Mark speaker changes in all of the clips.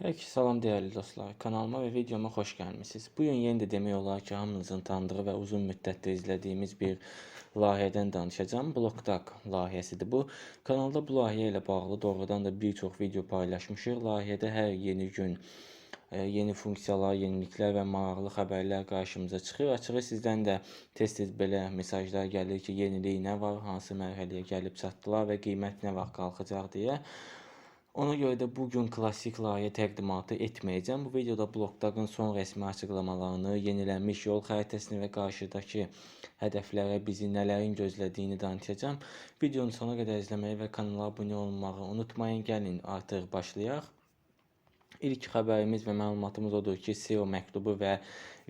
Speaker 1: Hər kəsə salam dəyərli dostlar. Kanalıma və videoma xoş gəlmisiniz. Bu gün yenə də demək olar ki, hamınızın tanıdığı və uzun müddətdir izlədiyimiz bir layihədən danışacağım. BlockDAG layihəsidir bu. Kanalda bu layihə ilə bağlı doğrudan da bir çox video paylaşmışıq. Layihədə hər yeni gün yeni funksiyalar, yeniliklər və maraqlı xəbərlər qarşımıza çıxır. Açığı sizdən də tez-tez belə mesajlar gəlir ki, yenilik nə var, hansı mərhələyə gəlib çatdılar və qiymət nə vaxt qalxacaq deyə. Ona görə də bugün klassik layihə təqdimatı etməyəcəm. Bu videoda BlockDAG-ın son rəsmi açıqlamalarını, yenilənmiş yol xəritəsini və qarşıdakı hədəflərə bizi nələrin gözlədiyini danışacağım. Videonu sona qədər izləməyi və kanala abunə olmağı unutmayın. Gəlin artıq başlayaq. İlk xəbərimiz və məlumatımız odur ki, SEO məktubu və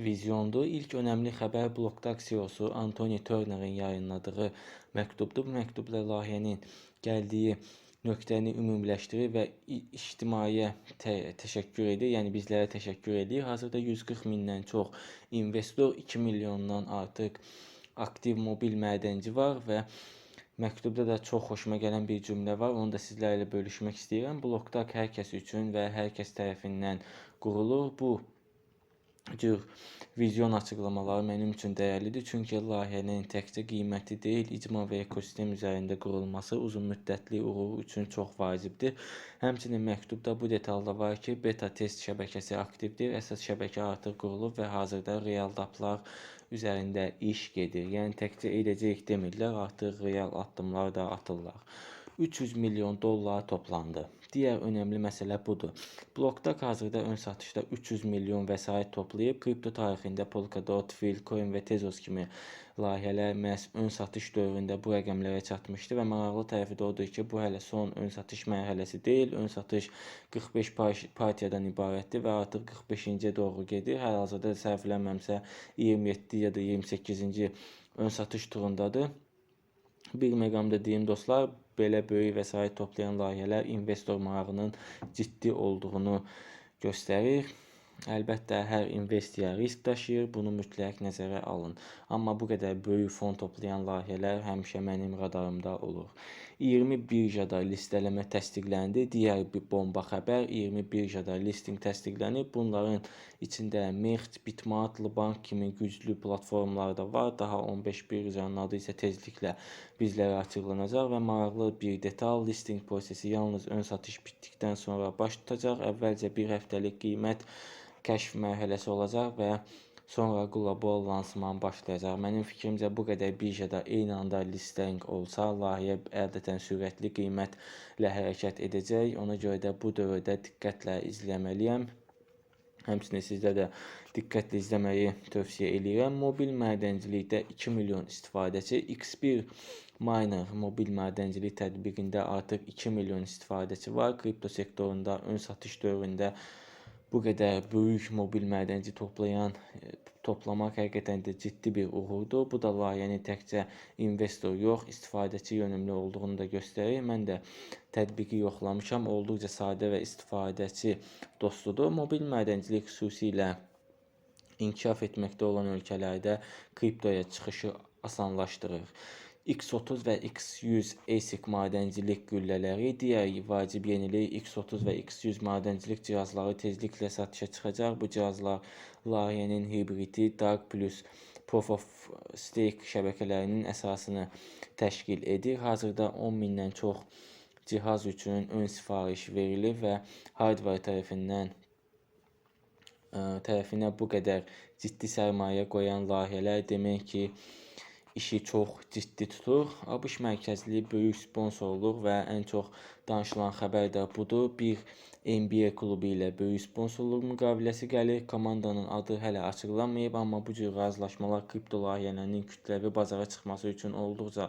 Speaker 1: vizyondur. İlk önəmli xəbər BlockDAG CEO-su Anthony Turner'ın yayınladığı məktubdur. Bu məktubla layihənin gəldiyi nöqtəni ümumiləşdirir və ictimaiyə təşəkkür edir. Yəni bizlərə təşəkkür edir. Hazırda 140 mindən çox investor, 2 milyondan artıq aktiv mobil mədənci var və məktubda da çox xoşuma gələn bir cümlə var. Onu da sizlərlə bölüşmək istəyirəm. BlockDAG hər kəs üçün və hər kəs tərəfindən qurulur. Bu cür vizyon açıqlamaları mənim üçün dəyərlidir. Çünki layihənin təkcə qiyməti deyil, icma və ekosistem üzərində qurulması uzun müddətli uğuru üçün çox vacibdir. Həmçinin məktubda bu detalda var ki, beta test şəbəkəsi aktivdir. Əsas şəbəkə artıq qurulub və hazırda real daplar üzərində iş gedir. Yəni təkcə edəcəyik demirlər, artıq real addımlar da atırlar. 300 milyon dollar toplandı. Digər önəmli məsələ budur. BlockDAG hazırda ön satışda 300 milyon vəsait toplayıb. Kripto tarixində Polkadot, Filecoin və Tezos kimi layihələr məhz ön satış dövründə bu rəqəmlərə çatmışdı və maraqlı tərəfi də odur ki, bu hələ son ön satış mərhələsi deyil. Ön satış 45 partiyadan ibarətdir və artıq 45-ciyə doğru gedir. Hal-hazırda səhv eləmirəmsə 27 ya da 28-ci ön satış turundadır. Bir məqamda deyim dostlar, belə böyük vəsait toplayan layihələr investor marağının ciddi olduğunu göstərir. Əlbəttə, hər investisiya risk daşıyır, bunu mütləq nəzərə alın. Amma bu qədər böyük fon toplayan layihələr həmişə mənim radarımda olur. 20 birjada listələmə təsdiqləndi. Digər bir bomba xəbər, 20 birjada listing təsdiqlənib. Bunların içində Mext, Bitmart, Bank kimi güclü platformlar da var. Daha 15 birjanın adı isə tezliklə bizlərə açıqlanacaq və maraqlı bir detal, listing prosesi yalnız ön satış bitdikdən sonra baş tutacaq. Əvvəlcə bir həftəlik qiymət kəşf mərhələsi olacaq və sonra qlobal lansman başlayacaq. Mənim fikrimcə bu qədər birjada eyni anda listing olsa, layihə ədətən sürətli qiymətlə hərəkət edəcək. Ona görə də bu dövrdə diqqətlə izləməliyəm. Həmçinin sizdə də diqqətlə izləməyi tövsiyə edirəm. Mobil mədəncilikdə 2 milyon istifadəçi, X1 Miner mobil mədəncilik tətbiqində artıq 2 milyon istifadəçi var. Kripto sektorunda ön satış dövründə bu qədər böyük mobil mədənci toplamaq həqiqətən də ciddi bir uğurdur. Bu da layihənin təkcə investor yox, istifadəçi yönümlü olduğunu da göstərir. Mən də tətbiqi yoxlamışam. Olduqca sadə və istifadəçi dostudur. Mobil mədəncilik xüsusilə inkişaf etməkdə olan ölkələrdə kriptoya çıxışı asanlaşdırır. X30 və X100 ASIC madencilik güllələri, digər vacib yenilik X30 və X100 madencilik cihazları tezliklə satışa çıxacaq. Bu cihazlar layihənin hibridi DAG plus Proof of Stake şəbəkələrinin əsasını təşkil edir. Hazırda 10 mindən çox cihaz üçün ön sifariş verilir və hardware tərəfinə bu qədər ciddi sərmayə qoyan layihələr demək ki, işi çox ciddi tutur. ABŞ mərkəzli böyük sponsorluq və ən çox danışılan xəbər də budur. Bir NBA klubu ilə böyük sponsorluq müqaviləsi gəlir. Komandanın adı hələ açıqlanmayıb, amma bu cür razılaşmalar kripto layihələrinin kütləvi bazara çıxması üçün olduqca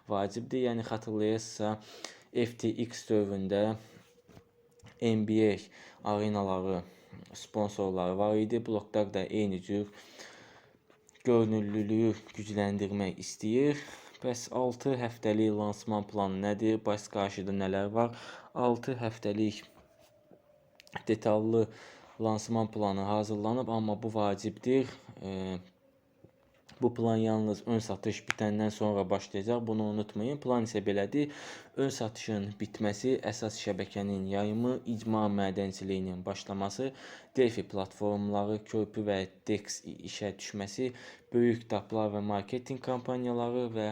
Speaker 1: vacibdir. Yəni xatırlayırsınızsa, FTX dövründə NBA arenaları sponsorları var idi. BlockDAG da eyni cür görünürlülüyü gücləndirmək istəyir. Bəs 6 həftəlik lansman planı nədir? Bəs qarşıda nələr var? 6 həftəlik detallı lansman planı hazırlanıb, amma bu vacibdir. Bu plan yalnız ön satış bitəndən sonra başlayacaq. Bunu unutmayın. Plan isə belədir. Ön satışın bitməsi, əsas şəbəkənin yayımı, icma mədənciliyinin başlaması, DeFi platformları, körpü və DEX işə düşməsi, böyük daplar və marketinq kampaniyaları və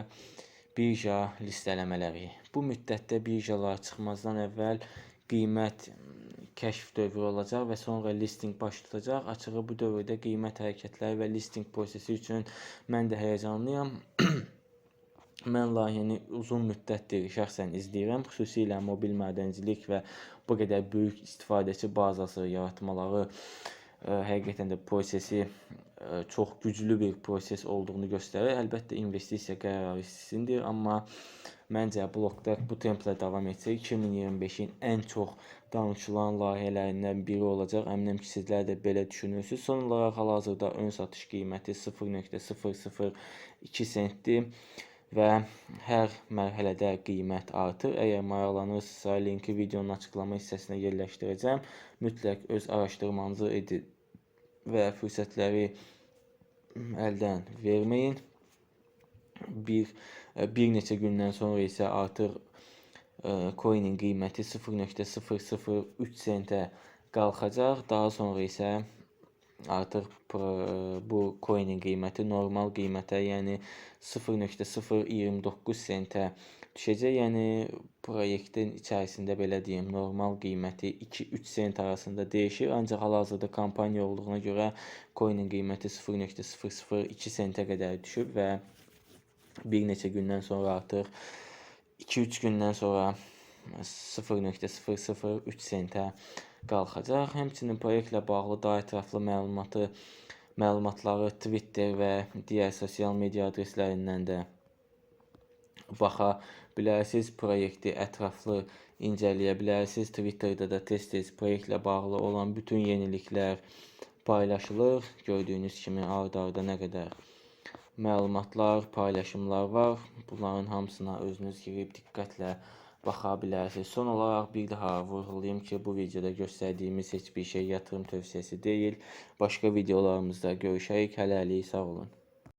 Speaker 1: birja listələmələri. Bu müddətdə birjalar çıxmazdan əvvəl qiymət kəşf dövrü olacaq və sonra listing baş tutacaq. Açığı bu dövrdə qiymət hərəkətləri və listing prosesi üçün mən də həyəcanlıyam. Mən layihəni uzun müddətdir şəxsən izləyirəm. Xüsusilə mobil mədəncilik və bu qədər böyük istifadəçi bazası yaratmaları həqiqətən də prosesi çox güclü bir proses olduğunu göstərir. Əlbəttə investisiya qərarı sizindir, amma məncə blokda bu templə davam etsək 2025-in ən çox danışılan layihələrindən biri olacaq. Əminəm ki, sizlər də belə düşünürsünüz. Son olaraq hal-hazırda ön satış qiyməti 0.002 sentdir və hər mərhələdə qiymət artır. Əgər maraqlanırsınızsa, linki videonun açıqlama hissəsinə yerləşdirəcəm. Mütləq öz araşdırmanızı edin və fürsətləri əldən verməyin. Bir neçə gündən sonra isə artıq coinin qiyməti 0.003 sentə qalxacaq. Daha sonra isə artıq bu coinin qiyməti normal qiymətə, yəni 0.029 sentə düşəcək. Yəni proyektin içərisində belə deyim, normal qiyməti 2-3 sent arasında dəyişir. Ancaq hal-hazırda kampaniya olduğuna görə coinin qiyməti 0.002 sentə qədər düşüb və bir neçə gündən sonra artıq 2-3 gündən sonra 0.003 sentə qalxacaq. Həmçinin proyektlə bağlı daha ətraflı məlumatları Twitter və digər sosial media adreslərindən də baxa bilərsiniz. Proyekti ətraflı incələyə bilərsiniz. Twitterdə də tez-tez proyektlə bağlı olan bütün yeniliklər paylaşılır. Gördüyünüz kimi ard-arda nə qədər məlumatlar, paylaşımlar var. Bunların hamısına özünüz girib diqqətlə baxa bilərsiniz. Son olaraq bir daha vurğulayım ki, bu videoda göstərdiyimiz heç bir şey yatırım tövsiyəsi deyil. Başqa videolarımızda görüşərik. Hələlik sağ olun.